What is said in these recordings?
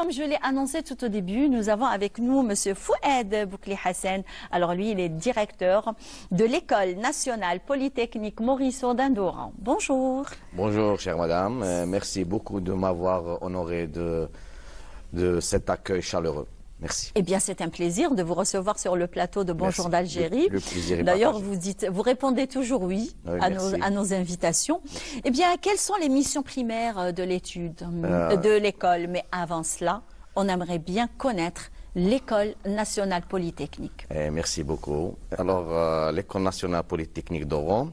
comme je l'ai annoncé tout au début, nous avons avec nous M. Fouad Boukli Hassan. Alors lui, il est directeur de l'École nationale polytechnique Maurice Audin d'Oran. Bonjour. Bonjour, chère madame. Merci beaucoup de m'avoir honoré de cet accueil chaleureux. Merci. Eh bien, c'est un plaisir de vous recevoir sur le plateau de Bonjour d'Algérie. Le plaisir est D'ailleurs, partagé. vous répondez toujours oui, à nos invitations. Merci. Eh bien, quelles sont les missions primaires de l'étude, de l'école? Mais avant cela, on aimerait bien connaître l'École nationale polytechnique. Merci beaucoup. Alors, l'École nationale polytechnique d'Oran,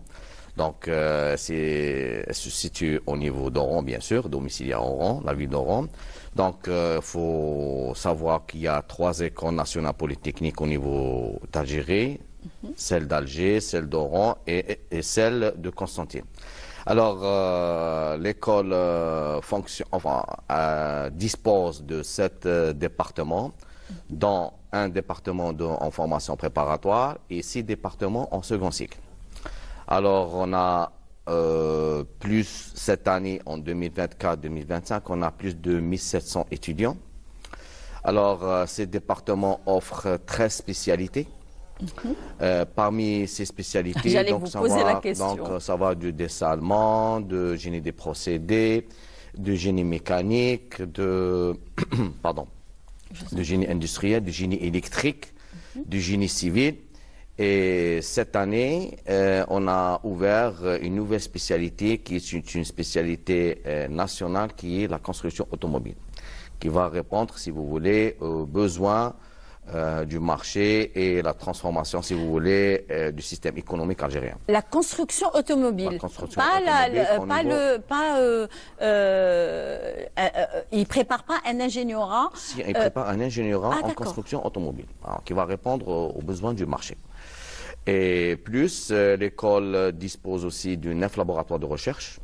donc, elle se situe au niveau d'Oran, bien sûr, domicilié à Oran, la ville d'Oran. Donc, il faut savoir qu'il y a 3 écoles nationales polytechniques au niveau d'Algérie, celle d'Alger, celle d'Oran et celle de Constantine. Alors, l'école dispose de 7 départements, dont un département en formation préparatoire et 6 départements en second cycle. Alors, on a plus cette année, en 2024-2025, on a plus de 1700 étudiants. Alors, ces départements offrent 13 spécialités. Parmi ces spécialités, donc, ça va du dessin allemand, de génie des procédés, de génie mécanique, de génie industriel, de génie électrique, du génie civil. Et cette année, on a ouvert une nouvelle spécialité qui est une spécialité nationale qui est la construction automobile, qui va répondre, si vous voulez, aux besoins du marché et la transformation, si vous voulez, du système économique algérien. La construction automobile, il prépare pas un ingénierat. Si, il prépare un ingénierat en construction automobile, alors, qui va répondre aux besoins du marché. Et plus, l'école dispose aussi d'un 9 laboratoires de recherche.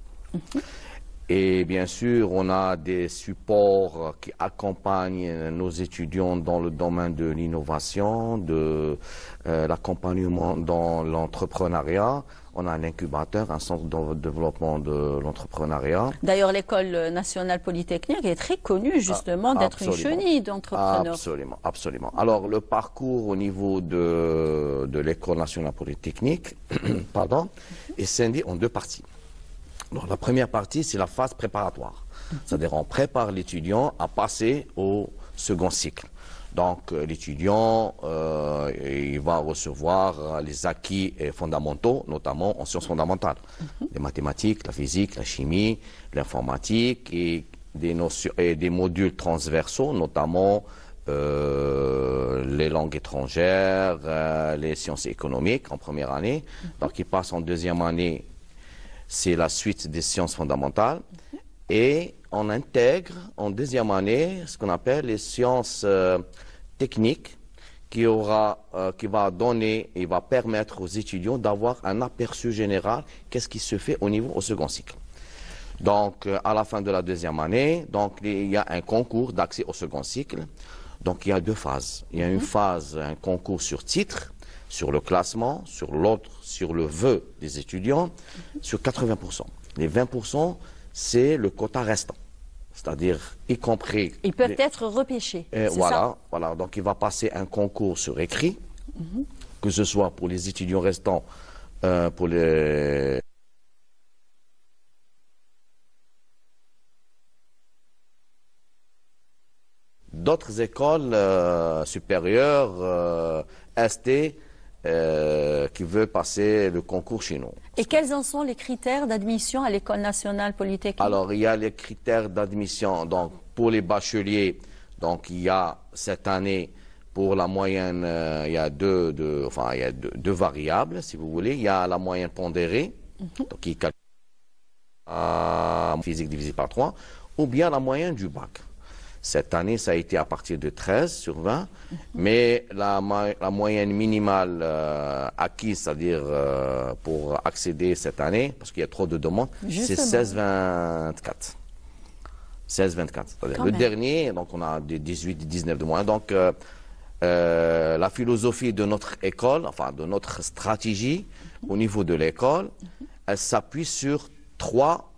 Et bien sûr, on a des supports qui accompagnent nos étudiants dans le domaine de l'innovation, de l'accompagnement dans l'entrepreneuriat. On a un incubateur, un centre de développement de l'entrepreneuriat. D'ailleurs, l'École nationale polytechnique est très connue justement d'être une chenille d'entrepreneurs. Absolument, absolument. Alors, le parcours au niveau de l'École nationale polytechnique est scindé en 2 parties. Alors, la première partie, c'est la phase préparatoire. C'est-à-dire, on prépare l'étudiant à passer au second cycle. Donc, l'étudiant, il va recevoir les acquis fondamentaux, notamment en sciences fondamentales. Les mathématiques, la physique, la chimie, l'informatique et des modules transversaux, notamment les langues étrangères, les sciences économiques en première année. Donc, il passe en deuxième année, c'est la suite des sciences fondamentales. Et on intègre en deuxième année ce qu'on appelle les sciences techniques qui va donner et va permettre aux étudiants d'avoir un aperçu général qu'est-ce qui se fait au second cycle. Donc, à la fin de la deuxième année, donc, il y a un concours d'accès au second cycle. Donc, il y a 2 phases. Il y a une phase, un concours sur titre, sur le classement, sur l'autre, sur le vœu des étudiants, sur 80%. Les 20%, c'est le quota restant. C'est-à-dire, y compris... Ils peuvent être repêchés. Voilà. Donc, il va passer un concours sur écrit, que ce soit pour les étudiants restants, pour les... D'autres écoles supérieures, ST, qui veulent passer le concours chez nous. Et quels en sont les critères d'admission à l'École nationale polytechnique? Alors, il y a les critères d'admission. Donc, pour les bacheliers, donc il y a cette année, pour la moyenne, il y a deux variables, si vous voulez. Il y a la moyenne pondérée, donc qui est physique divisé par 3, ou bien la moyenne du bac. Cette année, ça a été à partir de 13 sur 20, mais la moyenne minimale acquise, c'est-à-dire pour accéder cette année, parce qu'il y a trop de demandes, c'est 16,24. 16,24. Le dernier, donc on a des 18, 19 de moins. Donc la philosophie de notre école, enfin de notre stratégie au niveau de l'école, elle s'appuie sur 3,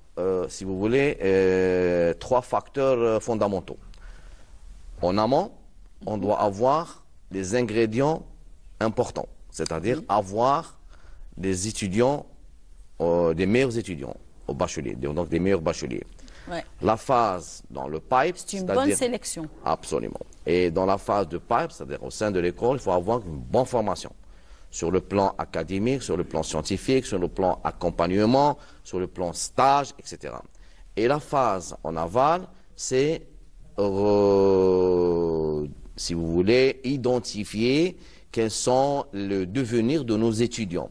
si vous voulez, 3 facteurs fondamentaux. en amont, on doit avoir des ingrédients importants, c'est-à-dire avoir des étudiants, des meilleurs étudiants au bachelier, donc des meilleurs bacheliers. Ouais. La phase dans le pipe, c'est une bonne sélection. Absolument. Et dans la phase de pipe, c'est-à-dire au sein de l'école, il faut avoir une bonne formation sur le plan académique, sur le plan scientifique, sur le plan accompagnement, sur le plan stage, etc. Et la phase en aval, c'est, si vous voulez, identifier quels sont le devenir de nos étudiants.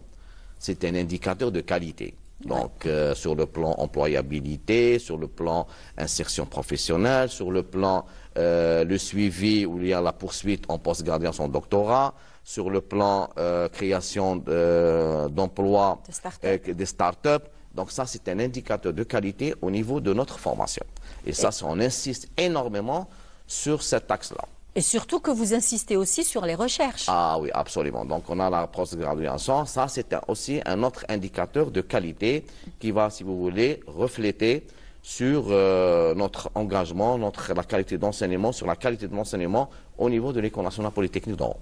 C'est un indicateur de qualité. Donc, sur le plan employabilité, sur le plan insertion professionnelle, sur le plan le suivi où il y a la poursuite en post-gradient son doctorat, sur le plan création d'emplois, des start-up. Donc ça, c'est un indicateur de qualité au niveau de notre formation. Et ça, on insiste énormément sur cet axe-là. Et surtout que vous insistez aussi sur les recherches. Ah oui, absolument. Donc on a la post-graduation. Ça, c'est aussi un autre indicateur de qualité qui va, si vous voulez, refléter sur notre engagement, la qualité d'enseignement, sur la qualité de l'enseignement au niveau de l'École nationale polytechnique d'Oran.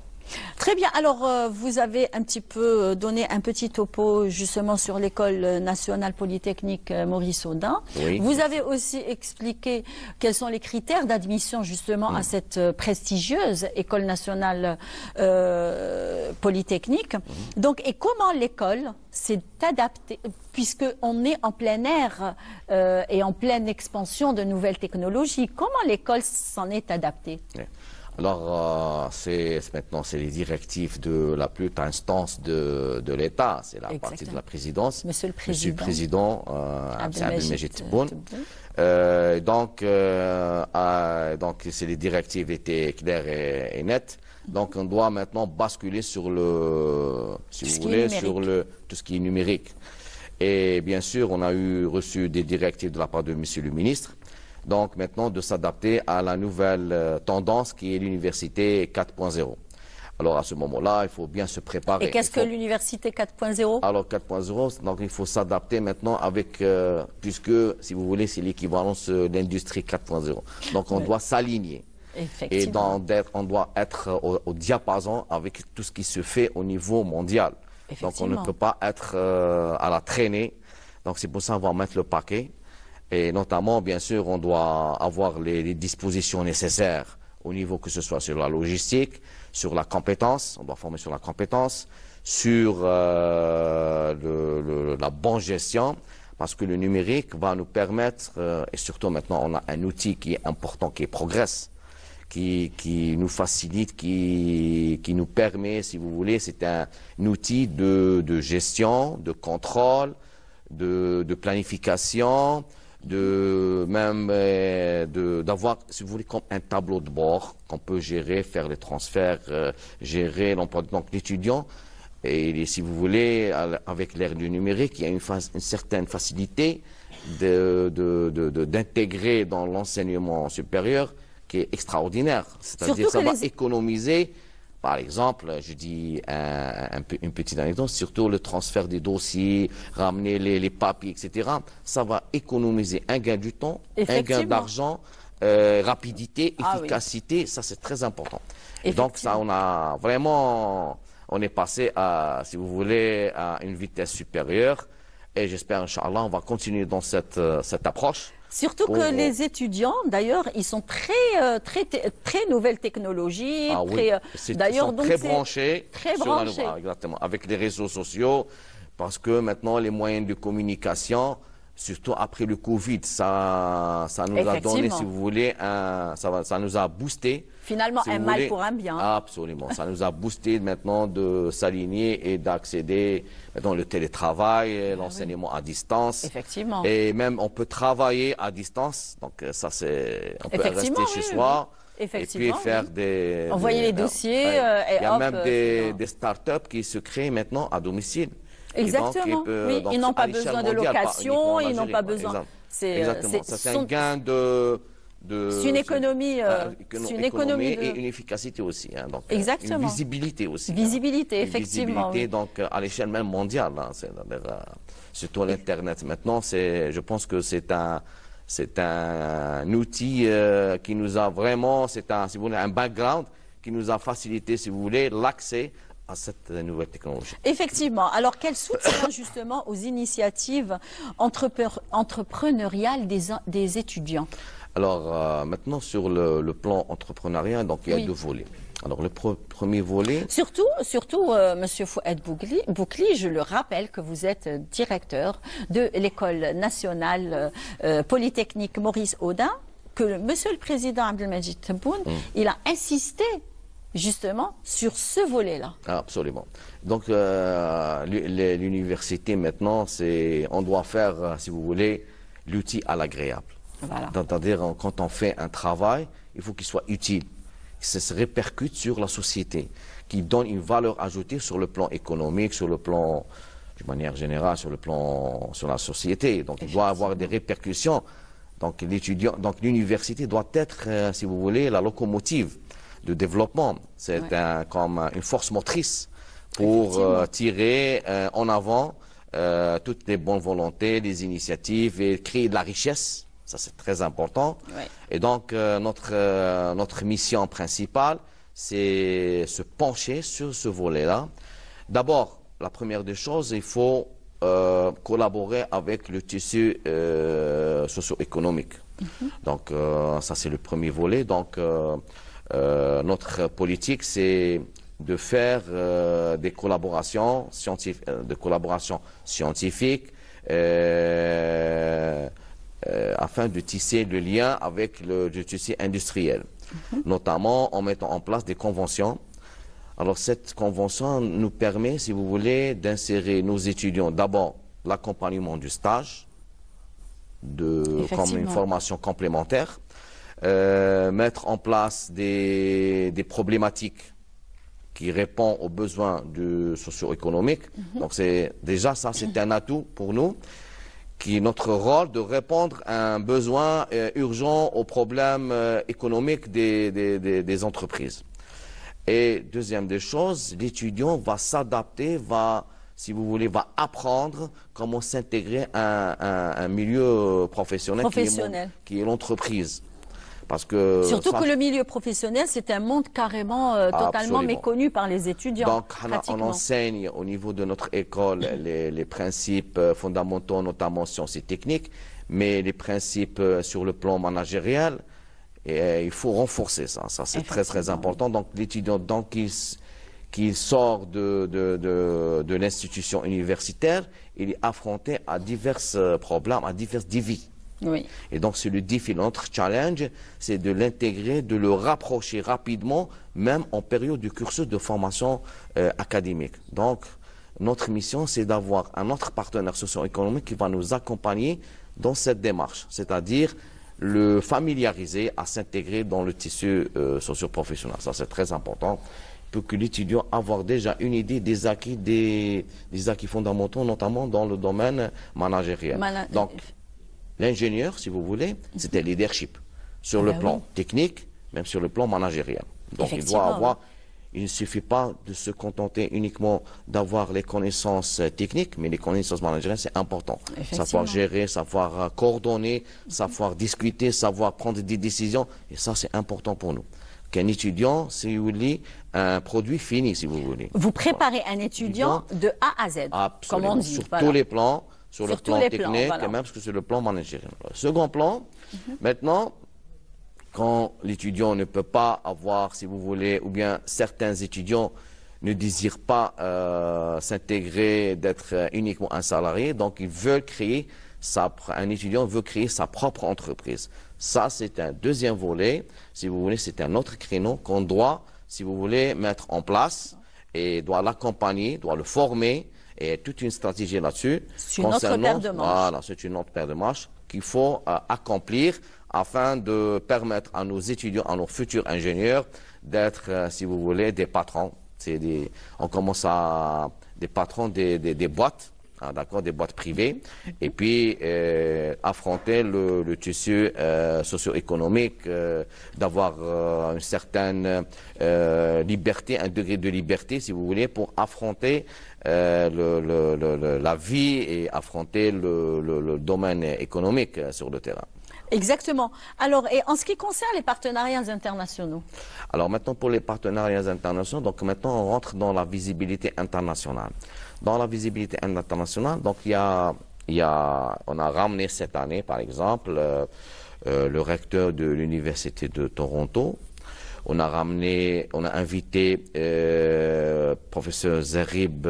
Très bien. Alors, vous avez un petit peu donné un petit topo justement sur l'École nationale polytechnique Maurice Audin. Oui. Vous avez aussi expliqué quels sont les critères d'admission justement à cette prestigieuse École nationale polytechnique. Donc, et comment l'école s'est adaptée, puisqu'on est en plein air et en pleine expansion de nouvelles technologies, comment l'école s'en est adaptée? Oui. Alors, maintenant, c'est les directives de la plus haute instance de l'État, c'est la partie de la présidence. Monsieur le Président. Monsieur le Président, Abdelmejid Tebboune. Donc, les directives étaient claires et nettes. Donc, on doit maintenant basculer sur si vous voulez, sur tout ce qui est numérique. Et bien sûr, on a reçu des directives de la part de Monsieur le Ministre. Donc maintenant de s'adapter à la nouvelle tendance qui est l'université 4.0. Alors à ce moment-là, il faut bien se préparer. Et qu'est-ce que l'université 4.0? Alors 4.0, donc il faut s'adapter maintenant avec, puisque si vous voulez, c'est l'équivalence de l'industrie 4.0. Donc on doit s'aligner. Et on doit être au diapason avec tout ce qui se fait au niveau mondial. Donc on ne peut pas être à la traînée. Donc c'est pour ça qu'on va mettre le paquet. Et notamment, bien sûr, on doit avoir les dispositions nécessaires au niveau que ce soit sur la logistique, sur la compétence, on doit former sur la compétence, sur la bonne gestion, parce que le numérique va nous permettre, et surtout maintenant on a un outil qui est important, qui est Progress, qui nous facilite, qui nous permet, si vous voulez, c'est un outil de gestion, de contrôle, de planification, d'avoir, si vous voulez, comme un tableau de bord qu'on peut gérer, faire les transferts, gérer l'emploi de l'étudiant. Et si vous voulez, avec l'ère du numérique, il y a une certaine facilité d'intégrer dans l'enseignement supérieur qui est extraordinaire. C'est-à-dire que ça va économiser. Par exemple, je dis une petite anecdote, surtout le transfert des dossiers, ramener les papiers, etc. Ça va économiser un gain du temps, un gain d'argent, rapidité, efficacité, ça c'est très important. Et donc ça, on est passé à, si vous voulez, à une vitesse supérieure. Et j'espère, Inch'Allah, on va continuer dans cette approche. Surtout que les étudiants, d'ailleurs, ils sont très nouvelles technologies. Ah oui, d'ailleurs, donc très branchés. Exactement, avec les réseaux sociaux, parce que maintenant les moyens de communication, surtout après le Covid, ça nous a donné, si vous voulez, ça nous a boosté. Finalement, un mal pour un bien. Absolument. Ça nous a boosté maintenant de s'aligner et d'accéder maintenant le télétravail, l'enseignement à distance. Effectivement. Et même on peut travailler à distance. Donc ça on peut rester chez soi. Et puis faire envoyer les dossiers. Il y a même des start-up qui se créent maintenant à domicile. Exactement. Oui, ils n'ont pas besoin de location, ils n'ont pas besoin. Exactement. C'est un gain c'est une économie, et une efficacité aussi. Hein, donc, exactement. Une visibilité aussi. Visibilité, effectivement. Visibilité, donc à l'échelle même mondiale. Hein, surtout l'Internet. Maintenant, je pense que c'est C'est un outil qui nous a vraiment, c'est un, si vous voulez, un background qui nous a facilité, si vous voulez, l'accès à cette nouvelle technologie. Effectivement. Alors, quel soutien justement aux initiatives entrepreneuriales des étudiants? Alors, maintenant, sur le plan entrepreneurial, donc, il y a deux volets. Alors, le premier volet... Surtout, Monsieur Fouad Boukli, je le rappelle que vous êtes directeur de l'École nationale polytechnique Maurice Audin, que Monsieur le Président Abdelmajid Tebboune, il a insisté justement sur ce volet-là. Absolument. Donc, l'université, maintenant, on doit faire, si vous voulez, l'outil à l'agréable. Voilà. C'est-à-dire, quand on fait un travail, il faut qu'il soit utile, que ça se répercute sur la société, qu'il donne une valeur ajoutée sur le plan économique, sur le plan, de manière générale, sur la société. Donc, il doit avoir des répercussions. Donc, l'université doit être, si vous voulez, la locomotive de développement. C'est comme une force motrice pour tirer en avant toutes les bonnes volontés, les initiatives et créer de la richesse. Ça, c'est très important. Oui. Et donc, notre mission principale, c'est se pencher sur ce volet-là. D'abord, la première des choses, il faut collaborer avec le tissu socio-économique. Donc, ça, c'est le premier volet. Donc, notre politique, c'est de faire des collaborations scientifiques, afin de tisser le lien avec le tissu industriel, notamment en mettant en place des conventions. Alors cette convention nous permet, si vous voulez, d'insérer nos étudiants, d'abord l'accompagnement du stage, comme une formation complémentaire, mettre en place des problématiques qui répondent aux besoins socio-économiques. Donc déjà ça, c'est un atout pour nous, qui est notre rôle de répondre à un besoin urgent aux problèmes économiques des entreprises. Et deuxième des choses, l'étudiant va s'adapter, si vous voulez, va apprendre comment s'intégrer à un milieu professionnel. Qui est l'entreprise. Parce que surtout que le milieu professionnel, c'est un monde carrément totalement méconnu par les étudiants. Donc, on enseigne au niveau de notre école les principes fondamentaux, notamment sciences et techniques, mais les principes sur le plan managérial, il faut renforcer ça. Ça, c'est très, très important. Donc, l'étudiant, qui sort de l'institution universitaire, il est affronté à divers problèmes, à divers défis. Oui. Et donc, c'est le défi, notre challenge, c'est de l'intégrer, de le rapprocher rapidement, même en période du cursus de formation académique. Donc, notre mission, c'est d'avoir un autre partenaire socio-économique qui va nous accompagner dans cette démarche, c'est-à-dire le familiariser à s'intégrer dans le tissu socio-professionnel. Ça, c'est très important pour que l'étudiant ait déjà une idée des acquis fondamentaux, notamment dans le domaine managériel. Donc, l'ingénieur, si vous voulez, c'était le leadership sur le plan technique, même sur le plan managériel. Donc, il ne suffit pas de se contenter uniquement d'avoir les connaissances techniques, mais les connaissances managériales, c'est important. Savoir gérer, savoir coordonner, savoir discuter, savoir prendre des décisions. Et ça, c'est important pour nous. Qu'un étudiant, si vous voulez, un produit fini, si vous voulez. Vous préparez un étudiant de A à Z, comme on dit. Sur tous les plans. Sur le plan technique, et même sur le plan managérial. Second plan, maintenant, quand l'étudiant ne peut pas avoir, si vous voulez, ou bien certains étudiants ne désirent pas s'intégrer, d'être uniquement un salarié, donc ils veulent créer, un étudiant veut créer sa propre entreprise. Ça, c'est un deuxième volet, si vous voulez, c'est un autre créneau qu'on doit, si vous voulez, mettre en place et doit l'accompagner, doit le former, et toute une stratégie là-dessus. C'est une autre paire de manches. Voilà, c'est une autre paire de manches qu'il faut accomplir afin de permettre à nos étudiants, à nos futurs ingénieurs, d'être, si vous voulez, des patrons. On commence à des patrons des boîtes, d'accord, des boîtes privées, et puis affronter le tissu socio-économique, d'avoir une certaine liberté, un degré de liberté, si vous voulez, pour affronter la vie et affronter le domaine économique sur le terrain. Exactement. Alors, et en ce qui concerne les partenariats internationaux? Alors maintenant, pour les partenariats internationaux, donc maintenant on rentre dans la visibilité internationale. Dans la visibilité internationale, donc on a ramené cette année, par exemple, le recteur de l'Université de Toronto. On a invité professeur Zerib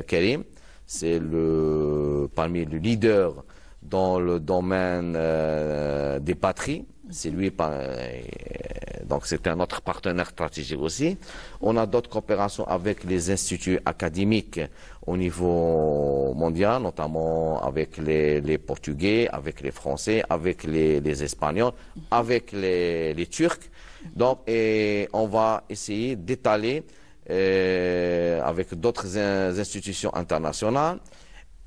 Kerim, c'est parmi les leaders dans le domaine des patries. C'est lui, donc c'est un autre partenaire stratégique aussi. On a d'autres coopérations avec les instituts académiques au niveau mondial, notamment avec les Portugais, avec les Français, avec les Espagnols, avec les Turcs. Donc, et on va essayer d'étaler avec d'autres institutions internationales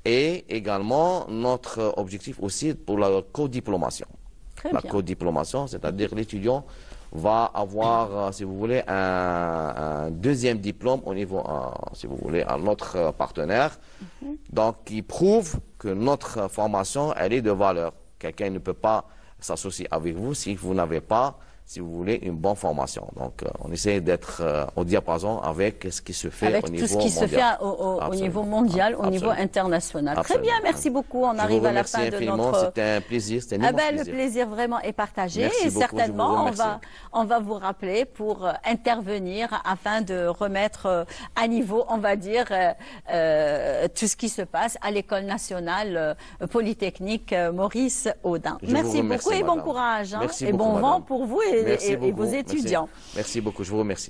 et également notre objectif aussi pour la codiplomation. La codiplomation, c'est-à-dire l'étudiant va avoir, si vous voulez, un deuxième diplôme au niveau, si vous voulez, à notre partenaire, donc qui prouve que notre formation, elle est de valeur. Quelqu'un ne peut pas s'associer avec vous si vous n'avez pas, si vous voulez, une bonne formation. Donc, on essaie d'être au diapason avec ce qui se fait au niveau mondial. Avec tout ce qui se fait au niveau mondial, au niveau international. Très bien, merci beaucoup. On arrive à la fin de notre... C'était un plaisir, c'était un immense plaisir. Le plaisir vraiment est partagé. Merci et beaucoup, certainement, on va vous rappeler pour intervenir afin de remettre à niveau, on va dire, tout ce qui se passe à l'École nationale polytechnique Maurice Audin. Merci beaucoup et bon courage. Et bon vent pour vous et vos étudiants. Merci beaucoup, je vous remercie.